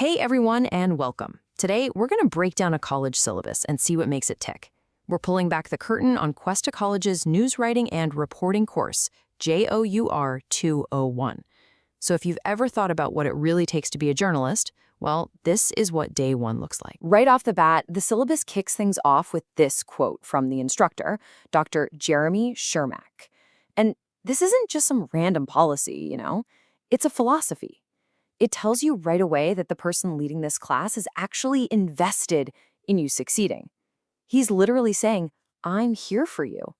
Hey everyone, and welcome. Today, we're going to break down a college syllabus and see what makes it tick. We're pulling back the curtain on Cuesta College's News Writing and Reporting course, JOUR 201. So if you've ever thought about what it really takes to be a journalist, well, this is what day one looks like. Right off the bat, the syllabus kicks things off with this quote from the instructor, Dr. Jeremy Shermak. And this isn't just some random policy, it's a philosophy. It tells you right away that the person leading this class is actually invested in you succeeding. He's literally saying, I'm here for you.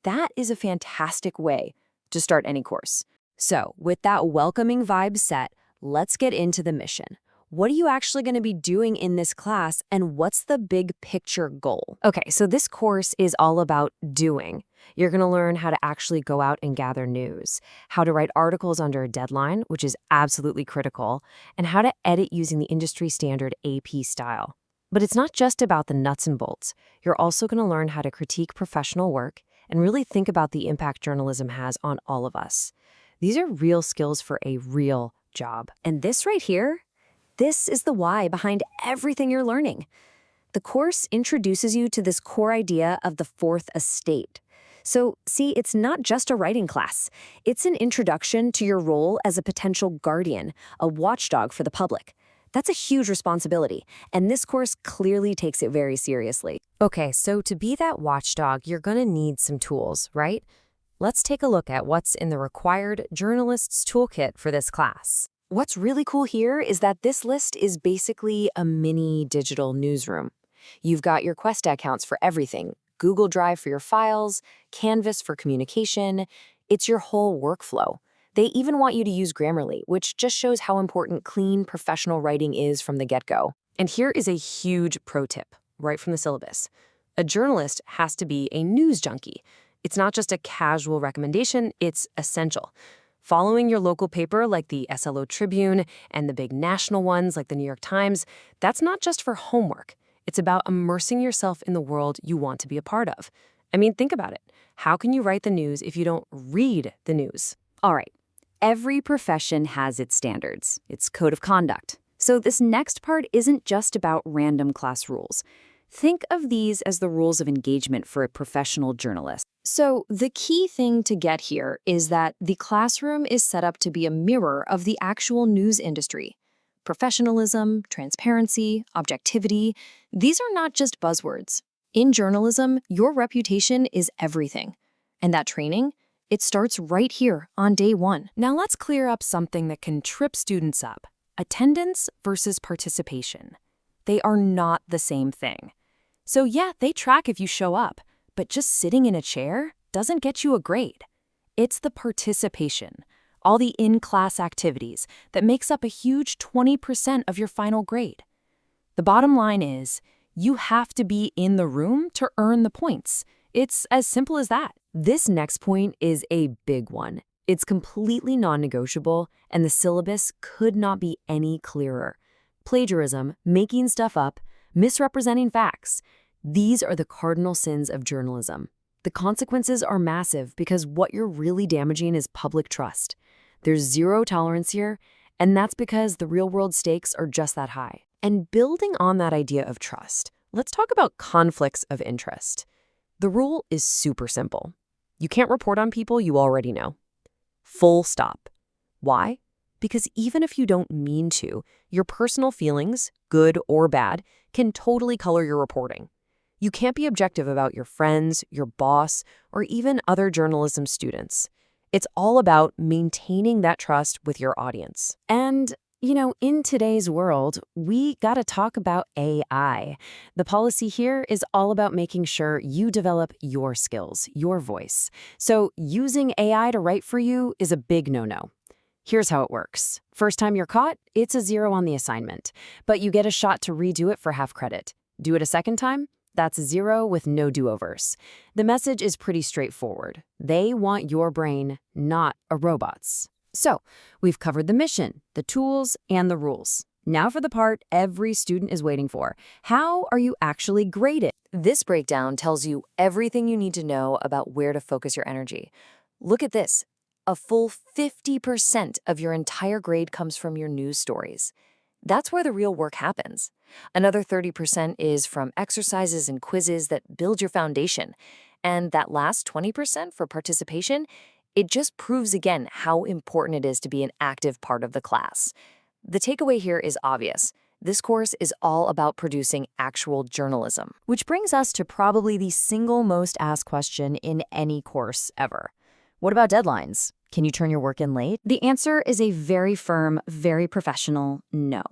That is a fantastic way to start any course. So, with that welcoming vibe set, let's get into the mission. What are you actually going to be doing in this class, and what's the big picture goal? Okay, so this course is all about doing. You're going to learn how to actually go out and gather news, how to write articles under a deadline, which is absolutely critical, and how to edit using the industry standard AP style. But it's not just about the nuts and bolts. You're also going to learn how to critique professional work and really think about the impact journalism has on all of us. These are real skills for a real job. And this right here, this is the why behind everything you're learning. The course introduces you to this core idea of the fourth estate. So, see, it's not just a writing class. It's an introduction to your role as a potential guardian, a watchdog for the public. That's a huge responsibility, and this course clearly takes it very seriously. Okay, so to be that watchdog, you're going to need some tools, right? Let's take a look at what's in the required journalist's toolkit for this class. What's really cool here is that this list is basically a mini digital newsroom. You've got your Cuesta accounts for everything, Google Drive for your files, Canvas for communication. It's your whole workflow. They even want you to use Grammarly, which just shows how important clean, professional writing is from the get-go. And here is a huge pro tip, right from the syllabus. A journalist has to be a news junkie. It's not just a casual recommendation, it's essential. Following your local paper like the SLO Tribune and the big national ones like the New York Times, that's not just for homework. It's about immersing yourself in the world you want to be a part of. I mean, think about it. How can you write the news if you don't read the news? All right. Every profession has its standards, its code of conduct. So this next part isn't just about random class rules. Think of these as the rules of engagement for a professional journalist. So the key thing to get here is that the classroom is set up to be a mirror of the actual news industry. Professionalism, transparency, objectivity, these are not just buzzwords. In journalism, your reputation is everything. And that training, it starts right here on day one. Now let's clear up something that can trip students up. Attendance versus participation. They are not the same thing. So yeah, they track if you show up, but just sitting in a chair doesn't get you a grade. It's the participation, all the in-class activities, that makes up a huge 20% of your final grade. The bottom line is, you have to be in the room to earn the points. It's as simple as that. This next point is a big one. It's completely non-negotiable, and the syllabus could not be any clearer. Plagiarism, making stuff up, misrepresenting facts. These are the cardinal sins of journalism. The consequences are massive because what you're really damaging is public trust. There's zero tolerance here, and that's because the real-world stakes are just that high. And building on that idea of trust, let's talk about conflicts of interest. The rule is super simple. You can't report on people you already know. Full stop. Why? Because even if you don't mean to, your personal feelings, good or bad, can totally color your reporting. You can't be objective about your friends, your boss, or even other journalism students. It's all about maintaining that trust with your audience. And, in today's world, we gotta talk about AI. The policy here is all about making sure you develop your skills, your voice. So using AI to write for you is a big no-no. Here's how it works. First time you're caught, it's a 0 on the assignment, but you get a shot to redo it for half credit. Do it a second time? That's 0 with no do-overs. The message is pretty straightforward. They want your brain, not a robot's. So, we've covered the mission, the tools, and the rules. Now for the part every student is waiting for. How are you actually graded? This breakdown tells you everything you need to know about where to focus your energy. Look at this. A full 50% of your entire grade comes from your news stories. That's where the real work happens. Another 30% is from exercises and quizzes that build your foundation. And that last 20% for participation, it just proves again how important it is to be an active part of the class. The takeaway here is obvious. This course is all about producing actual journalism. Which brings us to probably the single most asked question in any course ever. What about deadlines? Can you turn your work in late? The answer is a very firm, very professional no.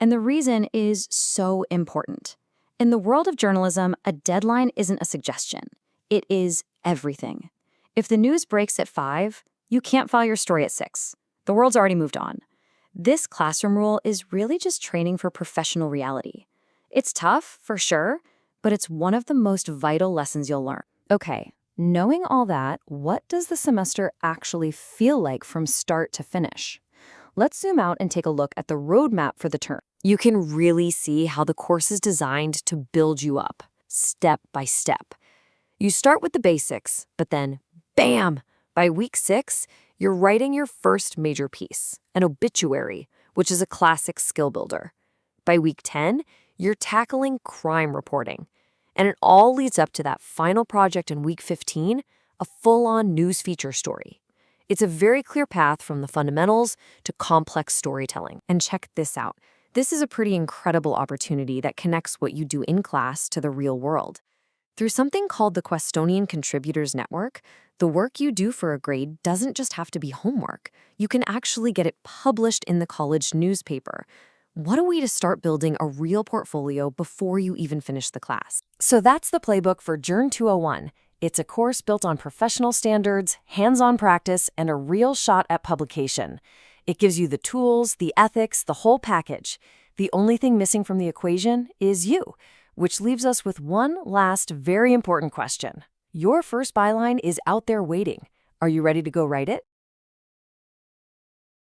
And the reason is so important. In the world of journalism, a deadline isn't a suggestion. It is everything. If the news breaks at 5, you can't file your story at 6. The world's already moved on. This classroom rule is really just training for professional reality. It's tough, for sure, but it's one of the most vital lessons you'll learn. Okay, knowing all that, what does the semester actually feel like from start to finish? Let's zoom out and take a look at the roadmap for the term. You can really see how the course is designed to build you up, step by step. You start with the basics, but then, bam! By week 6, you're writing your first major piece, an obituary, which is a classic skill builder. By week 10, you're tackling crime reporting. And it all leads up to that final project in week 15, a full-on news feature story. It's a very clear path from the fundamentals to complex storytelling. And check this out. This is a pretty incredible opportunity that connects what you do in class to the real world. Through something called the Cuestonian Contributors Network, the work you do for a grade doesn't just have to be homework. You can actually get it published in the college newspaper. What a way to start building a real portfolio before you even finish the class. So that's the playbook for JOUR 201. It's a course built on professional standards, hands-on practice, and a real shot at publication. It gives you the tools, the ethics, the whole package. The only thing missing from the equation is you, which leaves us with one last very important question. Your first byline is out there waiting. Are you ready to go write it?